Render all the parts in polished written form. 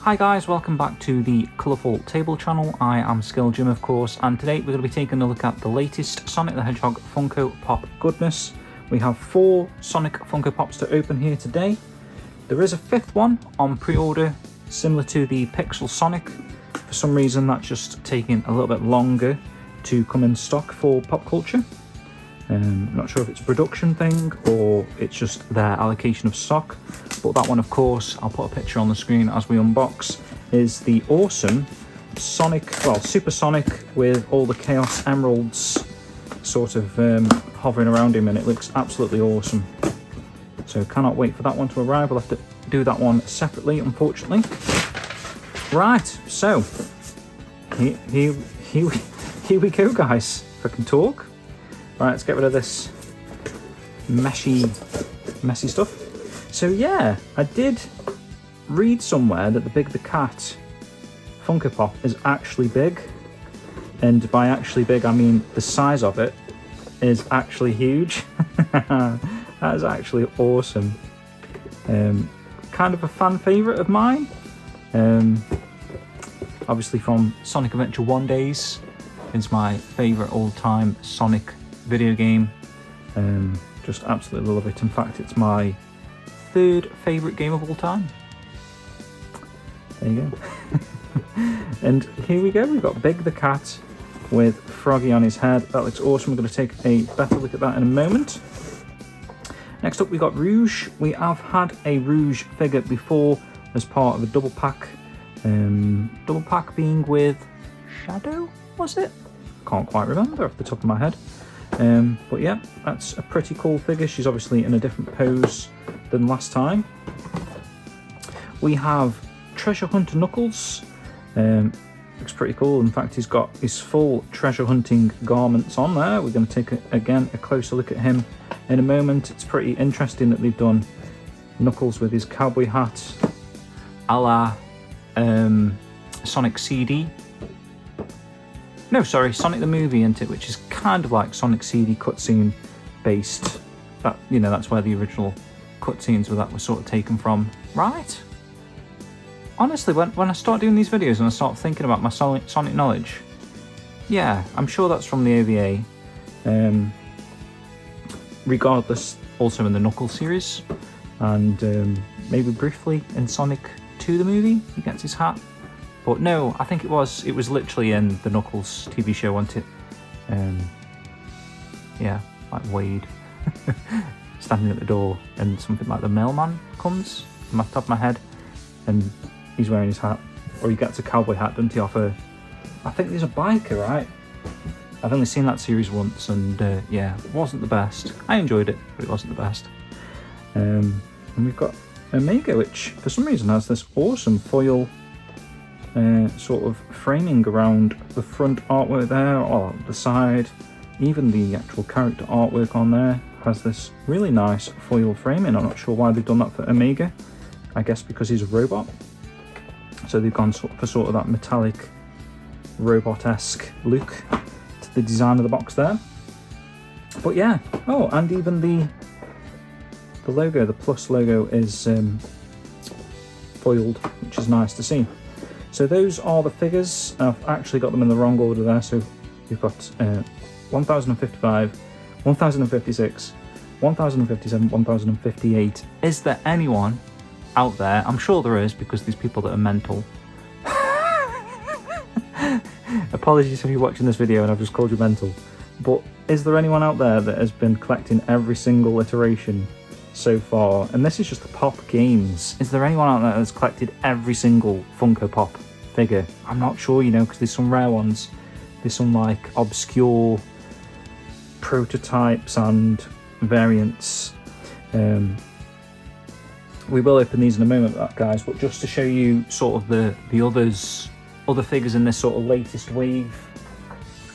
Hi guys, welcome back to the Colourful Table channel. I am Skill Jim, of course, and today we're going to be taking a look at the latest Sonic the Hedgehog Funko Pop goodness. We have 4 Sonic Funko Pops to open here today. There is a 5th one on pre-order, similar to the Pixel Sonic. For some reason that's just taking a little bit longer to come in stock for Popcultcha. Not sure if it's a production thing or it's just their allocation of stock, but that one, of course, I'll put a picture on the screen as we unbox, is the awesome Sonic, well, Super Sonic with all the Chaos Emeralds sort of hovering around him, and it looks absolutely awesome. So cannot wait for that one to arrive. We'll have to do that one separately, unfortunately. Right, so here we go, guys. If I can talk. Right, let's get rid of this messy stuff. So yeah, I did read somewhere that the Big the Cat Funko Pop is actually big. And by actually big, I mean the size of it is actually huge. That is actually awesome. Kind of a fan favourite of mine. Obviously from Sonic Adventure 1 days. Is my favourite all-time Sonic video game. Just absolutely love it. In fact, it's my 3rd favourite game of all time. There you go. And here we go, we've got Big the Cat with Froggy on his head. That looks awesome. We're going to take a better look at that in a moment. Next up we got Rouge. We have had a Rouge figure before as part of a double pack. Double pack being with Shadow, was it? Can't quite remember off the top of my head. But yeah, that's a pretty cool figure. She's obviously in a different pose than last time. We have Treasure Hunter Knuckles. Looks pretty cool. In fact, he's got his full treasure hunting garments on there. We're going to take again a closer look at him in a moment. It's pretty interesting that they've done Knuckles with his cowboy hat a la Sonic CD. No, sorry, Sonic the Movie, isn't it? Which is kind of like Sonic CD cutscene based. That, you know, that's where the original cutscenes were sort of taken from, right? Honestly, when I start doing these videos and I start thinking about my Sonic knowledge, yeah, I'm sure that's from the OVA. Regardless, also in the Knuckles series, and maybe briefly in Sonic 2 the movie, he gets his hat. But no, I think it was literally in the Knuckles TV show, wasn't it? Yeah, like Wade standing at the door and something like the mailman comes from the top of my head and he's wearing his hat. Or he gets a cowboy hat, doesn't he, off a... I think there's a biker, right? I've only seen that series once and yeah, it wasn't the best. I enjoyed it, but it wasn't the best. And we've got Omega, which for some reason has this awesome foil sort of framing around the front artwork there, or the side, even the actual character artwork on there has this really nice foil framing. I'm not sure why they've done that for Omega. I guess because he's a robot, so they've gone for sort of that metallic robot-esque look to the design of the box there. But yeah, oh, and even the logo, the plus logo, is foiled, which is nice to see. So those are the figures. I've actually got them in the wrong order there. So we've got 1055, 1056, 1057, 1058. Is there anyone out there? I'm sure there is, because there's people that are mental. Apologies if you're watching this video and I've just called you mental. But is there anyone out there that has been collecting every single iteration so far? And this is just the Pop games. Is there anyone out there that's collected every single Funko Pop figure? I'm not sure, you know, because there's some rare ones. There's some like obscure prototypes and variants. We will open these in a moment, guys, but just to show you sort of the other figures in this sort of latest wave.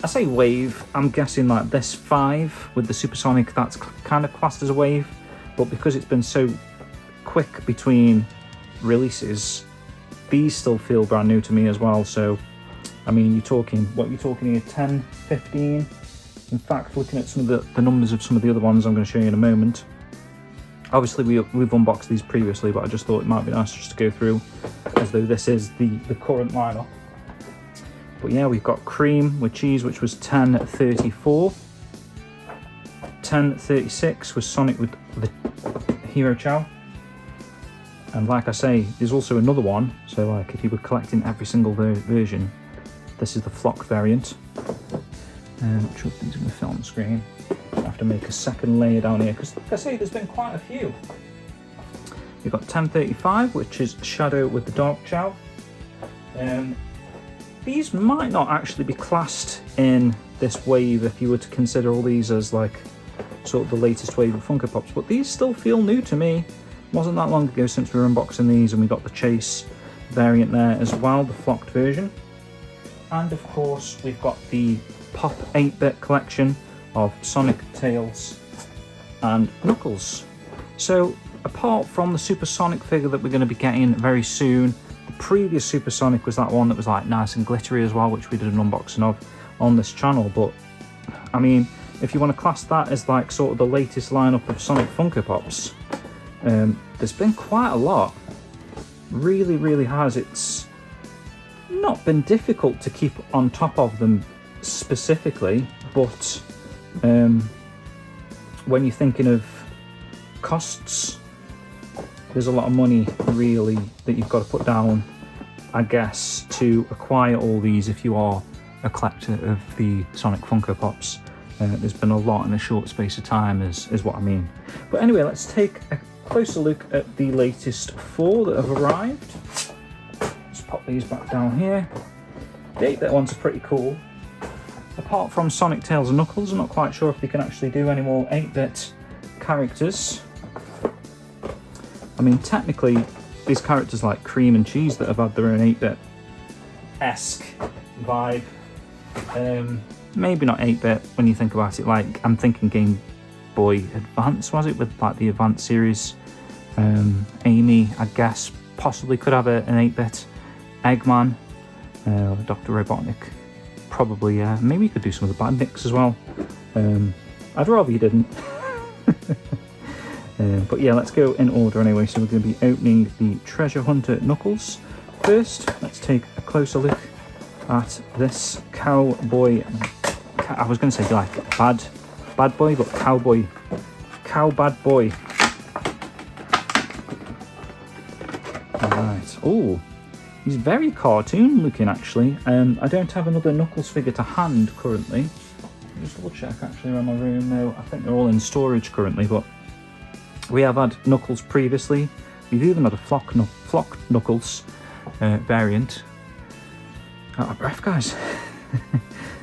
I say wave, I'm guessing like this 5 with the Supersonic, that's kind of classed as a wave. But because it's been so quick between releases, these still feel brand new to me as well. So, I mean, you're talking here, 10, 15. In fact, looking at some of the numbers of some of the other ones I'm going to show you in a moment. Obviously, we've unboxed these previously, but I just thought it might be nice just to go through as though this is the current lineup. But yeah, we've got cream with cheese, which was $10.34. $10.36 was Sonic with the Hero Chow. And like I say, there's also another one. So like if you were collecting every single version, this is the flock variant. Which these are going to fit on the screen. I have to make a second layer down here because like I say, there's been quite a few. We've got $10.35, which is Shadow with the Dark Chow. These might not actually be classed in this wave if you were to consider all these as like sort of the latest wave of Funko Pops, but these still feel new to me. Wasn't that long ago since we were unboxing these, and we got the Chase variant there as well, the flocked version. And of course we've got the Pop 8-bit collection of Sonic, Tails and Knuckles. So apart from the Supersonic figure that we're going to be getting very soon, the previous Supersonic was that one that was like nice and glittery as well, which we did an unboxing of on this channel. But I mean, if you want to class that as like sort of the latest lineup of Sonic Funko Pops, there's been quite a lot. Really has. It's not been difficult to keep on top of them specifically, but when you're thinking of costs, there's a lot of money really that you've got to put down, I guess, to acquire all these if you are a collector of the Sonic Funko Pops. There's been a lot in a short space of time is what I mean. But anyway, let's take a closer look at the latest 4 that have arrived. Let's pop these back down here. The 8-bit ones are pretty cool. Apart from Sonic, Tails and Knuckles, I'm not quite sure if they can actually do any more 8-bit characters. I mean, technically, these characters like Cream and Cheese that have had their own 8-bit-esque vibe. Maybe not 8-bit when you think about it, like I'm thinking Game Boy Advance, was it, with like the Advance series. Amy, I guess, possibly could have an 8-bit. Eggman, Dr. Robotnik, probably, yeah. Maybe you could do some of the Bandits as well. I'd rather you didn't. But yeah, let's go in order anyway. So we're going to be opening the Treasure Hunter Knuckles first. Let's take a closer look at this cowboy. I was going to say like bad boy, but cowboy, cow bad boy. All right. Oh, he's very cartoon looking actually. I don't have another Knuckles figure to hand currently. I'll just double check actually around my room. No, I think they're all in storage currently, but we have had Knuckles previously. We've even had a flock Knuckles variant. Out of breath, guys.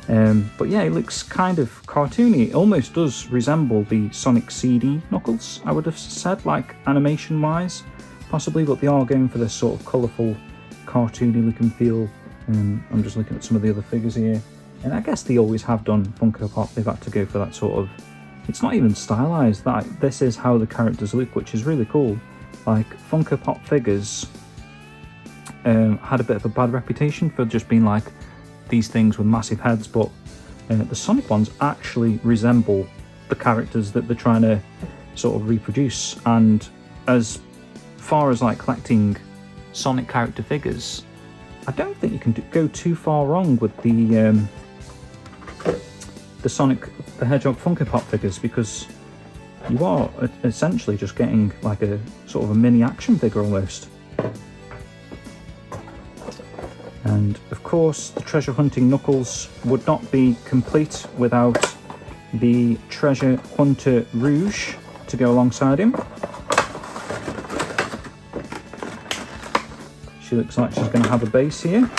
But yeah, it looks kind of cartoony. It almost does resemble the Sonic CD Knuckles, I would have said, like animation-wise, possibly, but they are going for this sort of colourful, cartoony look and feel. I'm just looking at some of the other figures here, and I guess they always have done Funko Pop. They've had to go for that sort of, it's not even stylized, that this is how the characters look, which is really cool. Like Funko Pop figures had a bit of a bad reputation for just being like these things with massive heads, but the Sonic ones actually resemble the characters that they're trying to sort of reproduce. And as far as like collecting Sonic character figures, I don't think you can go too far wrong with the Sonic the Hedgehog Funko Pop figures, because you are essentially just getting like a sort of a mini action figure almost. And of course, the Treasure Hunting Knuckles would not be complete without the Treasure Hunter Rouge to go alongside him. She looks like she's going to have a base here.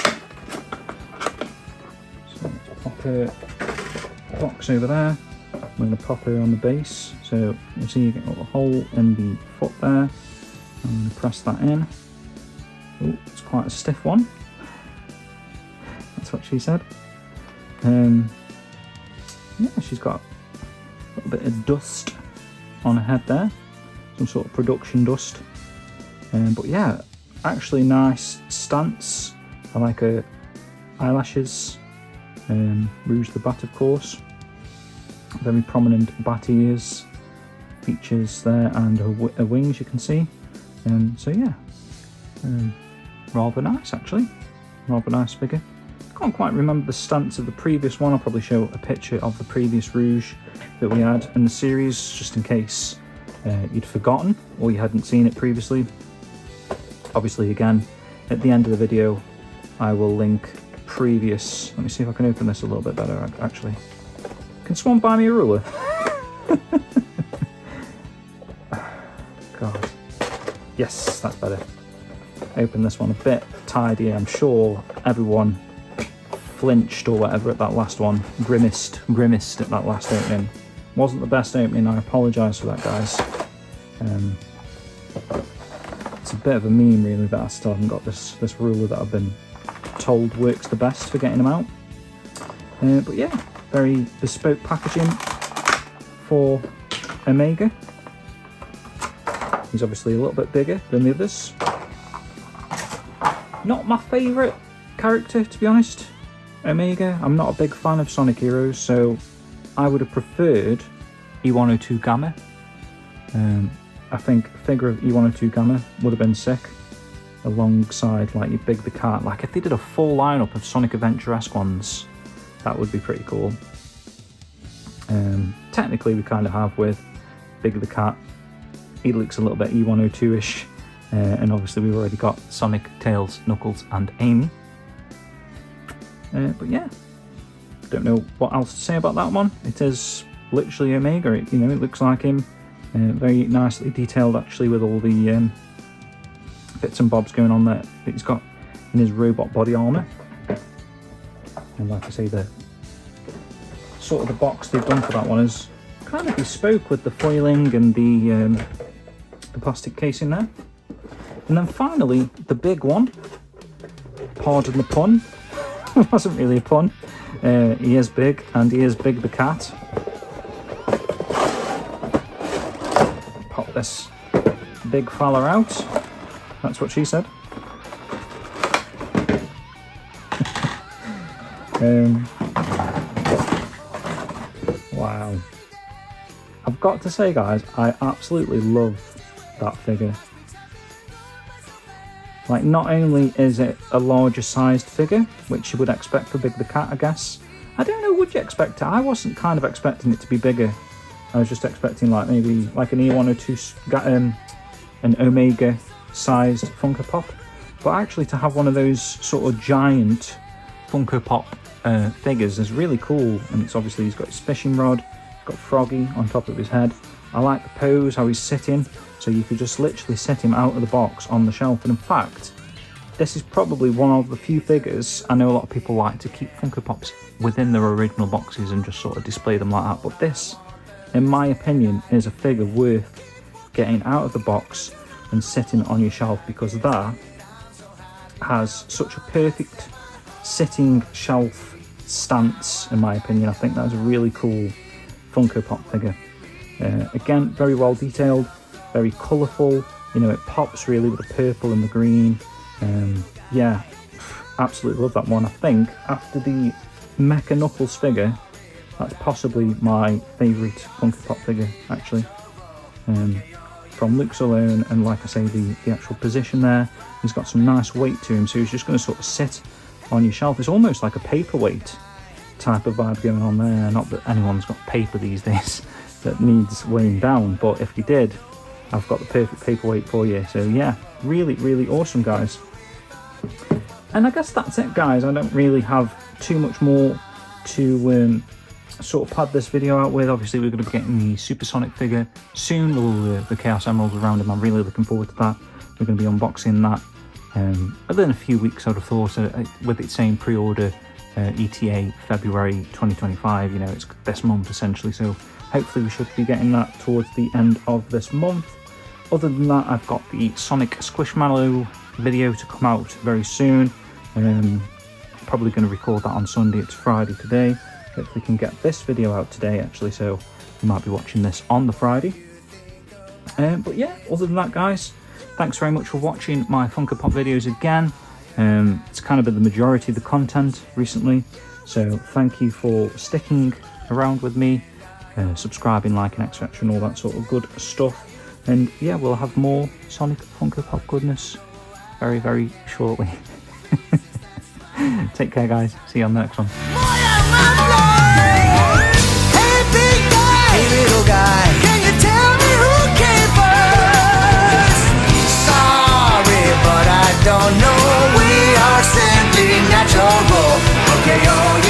So let's pop her box over there. I'm going to pop her on the base. So you see you get a little hole in the foot there. I'm going to press that in. Oh, it's quite a stiff one. That's what she said. Yeah, she's got a little bit of dust on her head there. Some sort of production dust. But yeah, actually nice stance. I like her eyelashes. Rouge the Bat, of course. Very prominent bat ears. Features there, and her wings you can see. So yeah. rather nice actually, rather nice figure. Can't quite remember the stance of the previous one. I'll probably show a picture of the previous Rouge that we had in the series, just in case you'd forgotten or you hadn't seen it previously. Obviously, again, at the end of the video, I will link previous. Let me see if I can open this a little bit better, actually. Can someone buy me a ruler? God. Yes, that's better. Open this one a bit tidier. I'm sure everyone flinched or whatever at that last one, grimaced at that last opening. Wasn't the best opening, I apologise for that, guys. It's a bit of a meme really that I still haven't got this ruler that I've been told works the best for getting them out. But yeah, very bespoke packaging for Omega. He's obviously a little bit bigger than the others. Not my favourite character, to be honest. Omega, I'm not a big fan of Sonic Heroes, so I would have preferred E102 Gamma. I think a figure of E102 Gamma would have been sick, alongside like your Big the Cat. Like if they did a full lineup of Sonic Adventure-esque ones, that would be pretty cool. Technically we kind of have with Big the Cat. He looks a little bit E102-ish, and obviously we've already got Sonic, Tails, Knuckles and Amy. But yeah, don't know what else to say about that one. It is literally Omega. It looks like him. Very nicely detailed actually, with all the bits and bobs going on there that he's got in his robot body armour. And like I say, the sort of the box they've done for that one is kind of bespoke with the foiling and the plastic casing there. And then finally, the big one. Pardon the pun. It wasn't really a pun. He is big, and he is Big the Cat. Pop this big fella out. That's what she said. Wow. I've got to say, guys, I absolutely love that figure. Like, not only is it a larger sized figure, which you would expect for Big the Cat, I guess. I don't know, would you expect it? I wasn't kind of expecting it to be bigger. I was just expecting like maybe like an E102, an Omega sized Funko Pop. But actually to have one of those sort of giant Funko Pop figures is really cool. And it's obviously, he's got his fishing rod, got Froggy on top of his head. I like the pose, how he's sitting. So you could just literally set him out of the box on the shelf. And in fact, this is probably one of the few figures, I know a lot of people like to keep Funko Pops within their original boxes and just sort of display them like that. But this, in my opinion, is a figure worth getting out of the box and sitting on your shelf, because that has such a perfect sitting shelf stance, in my opinion. I think that's a really cool Funko Pop figure. Again, very well detailed. Very colourful, it pops really with the purple and the green. Yeah, absolutely love that one. I think after the Mecha Knuckles figure, that's possibly my favourite Funko Pop figure, actually. From looks alone, and like I say, the actual position there, he's got some nice weight to him, so he's just going to sort of sit on your shelf. It's almost like a paperweight type of vibe going on there. Not that anyone's got paper these days that needs weighing down, but if you did, I've got the perfect paperweight for you. So yeah, really, really awesome, guys. And I guess that's it, guys. I don't really have too much more to sort of pad this video out with. Obviously, we're going to be getting the Supersonic figure soon, all the Chaos Emeralds around him. I'm really looking forward to that. We're going to be unboxing that within a few weeks, I would have thought, with it saying pre-order ETA February 2025. It's this month essentially, so hopefully we should be getting that towards the end of this month. Other than that, I've got the Sonic Squishmallow video to come out very soon. Probably going to record that on Sunday. It's Friday today. Hopefully we can get this video out today, actually, so you might be watching this on the Friday. But yeah, other than that, guys, thanks very much for watching my Funko Pop videos again. It's kind of been the majority of the content recently, so thank you for sticking around with me, subscribing, liking, etc, and all that sort of good stuff. And yeah, we'll have more Sonic Funko Pop goodness very very, very shortly. Take care, guys. See you on the next one. Hey, big guy! Hey, little guy! Can you tell me who came first? Sorry, but I don't know. We are simply natural. Okay, oh,